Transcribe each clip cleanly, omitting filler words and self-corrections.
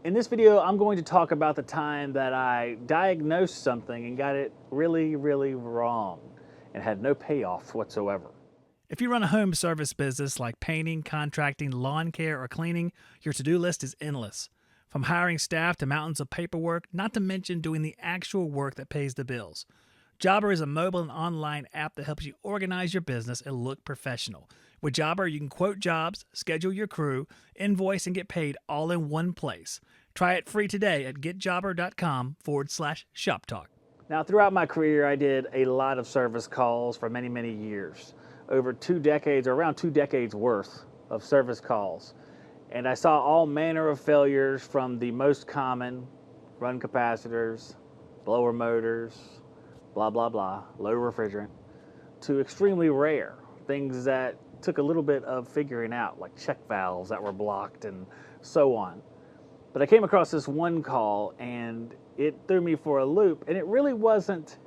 In this video, I'm going to talk about the time that I diagnosed something and got it really, really wrong and had no payoff whatsoever. If you run a home service business like painting, contracting, lawn care, or cleaning, your to-do list is endless. From hiring staff to mountains of paperwork, not to mention doing the actual work that pays the bills. Jobber is a mobile and online app that helps you organize your business and look professional. With Jobber, you can quote jobs, schedule your crew, invoice, and get paid all in one place. Try it free today at getjobber.com/shop talk. Now, throughout my career, I did a lot of service calls for many, many years. Over 2 decades, or around 2 decades worth of service calls. And I saw all manner of failures, from the most common, run capacitors, blower motors, blah, blah, blah, low refrigerant, to extremely rare, things that took a little bit of figuring out, like check valves that were blocked and so on. But I came across this one call and it threw me for a loop, and it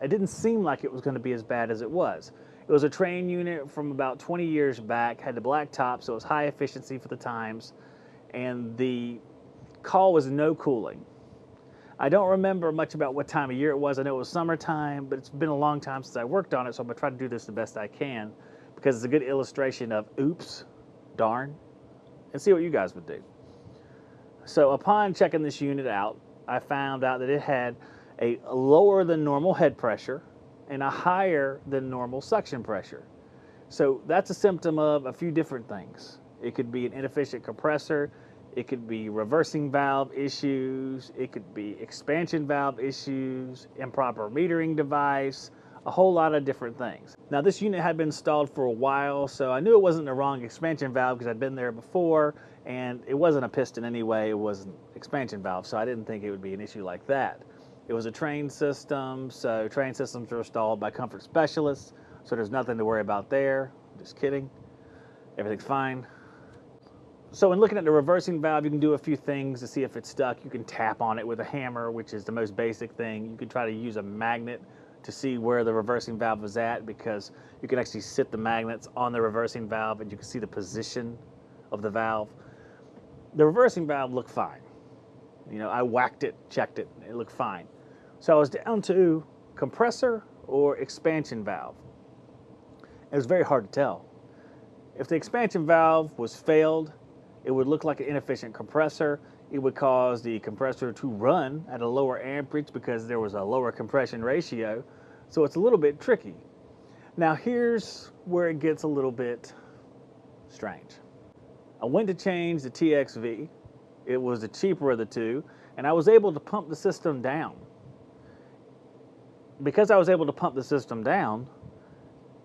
didn't seem like it was going to be as bad as it was. It was a train unit from about 20 years back, had the black top, so it was high efficiency for the times, and the call was no cooling. I don't remember much about what time of year it was. I know it was summertime, but it's been a long time since I worked on it, so I'm going to try to do this the best I can, because it's a good illustration of oops, darn, and see what you guys would do. So upon checking this unit out, I found out that it had a lower than normal head pressure and a higher than normal suction pressure. So that's a symptom of a few different things. It could be an inefficient compressor, it could be reversing valve issues, it could be expansion valve issues, improper metering device, a whole lot of different things. Now, this unit had been installed for a while, so I knew it wasn't the wrong expansion valve because I'd been there before, and it wasn't a piston anyway, it was an expansion valve, so I didn't think it would be an issue like that. It was a train system, so train systems are installed by comfort specialists, so there's nothing to worry about there. Just kidding. Everything's fine. So in looking at the reversing valve, you can do a few things to see if it's stuck. You can tap on it with a hammer, which is the most basic thing. You can try to use a magnet to see where the reversing valve is at, because you can actually sit the magnets on the reversing valve and you can see the position of the valve. The reversing valve looked fine. You know, I whacked it, checked it, it looked fine. So I was down to compressor or expansion valve. It was very hard to tell. If the expansion valve was failed, it would look like an inefficient compressor. It would cause the compressor to run at a lower amperage because there was a lower compression ratio. So it's a little bit tricky. Now here's where it gets a little bit strange. I went to change the TXV. It was the cheaper of the two, and I was able to pump the system down. Because I was able to pump the system down,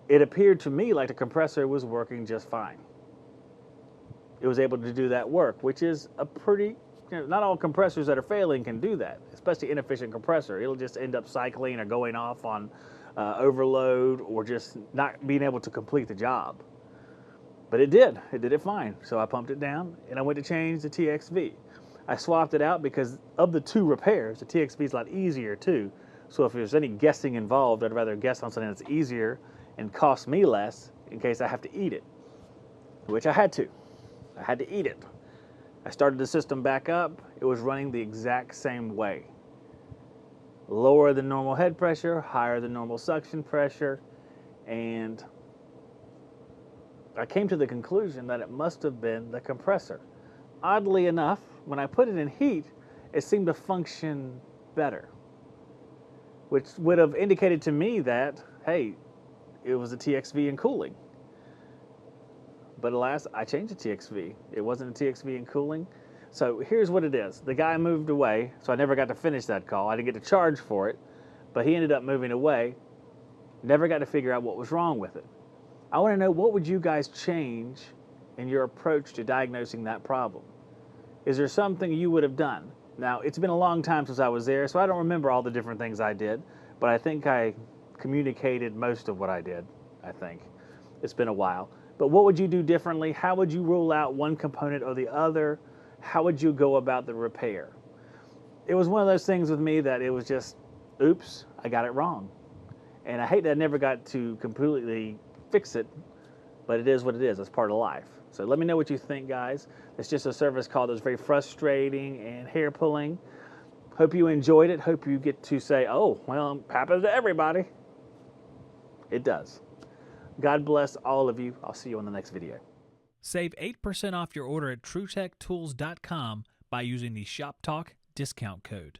it appeared to me like the compressor was working just fine. It was able to do that work, which is a pretty, not all compressors that are failing can do that, especially inefficient compressor. It'll just end up cycling or going off on overload, or just not being able to complete the job. But it did it fine. So I pumped it down and I went to change the TXV. I swapped it out because of the two repairs, the TXV is a lot easier too. So if there's any guessing involved, I'd rather guess on something that's easier and cost me less in case I have to eat it, which I had to. I had to eat it. I started the system back up. It was running the exact same way. Lower than normal head pressure, higher than normal suction pressure, and I came to the conclusion that it must have been the compressor. Oddly enough, when I put it in heat, it seemed to function better, which would have indicated to me that, hey, it was a TXV and cooling. But alas, I changed the TXV. It wasn't a TXV and cooling. So here's what it is. The guy moved away, so I never got to finish that call. I didn't get to charge for it, but he ended up moving away. Never got to figure out what was wrong with it. I want to know, what would you guys change in your approach to diagnosing that problem? Is there something you would have done? Now, it's been a long time since I was there, so I don't remember all the different things I did, but I think I communicated most of what I did, I think. It's been a while. But what would you do differently? How would you rule out one component or the other? How would you go about the repair? It was one of those things with me that it was just, oops, I got it wrong. And I hate that I never got to completely fix it, but it is what it is. It's part of life. So let me know what you think, guys. It's just a service call that's very frustrating and hair pulling. Hope you enjoyed it. Hope you get to say, oh, well, it happens to everybody. It does. God bless all of you. I'll see you on the next video. Save 8% off your order at TruTechTools.com by using the Shop Talk discount code.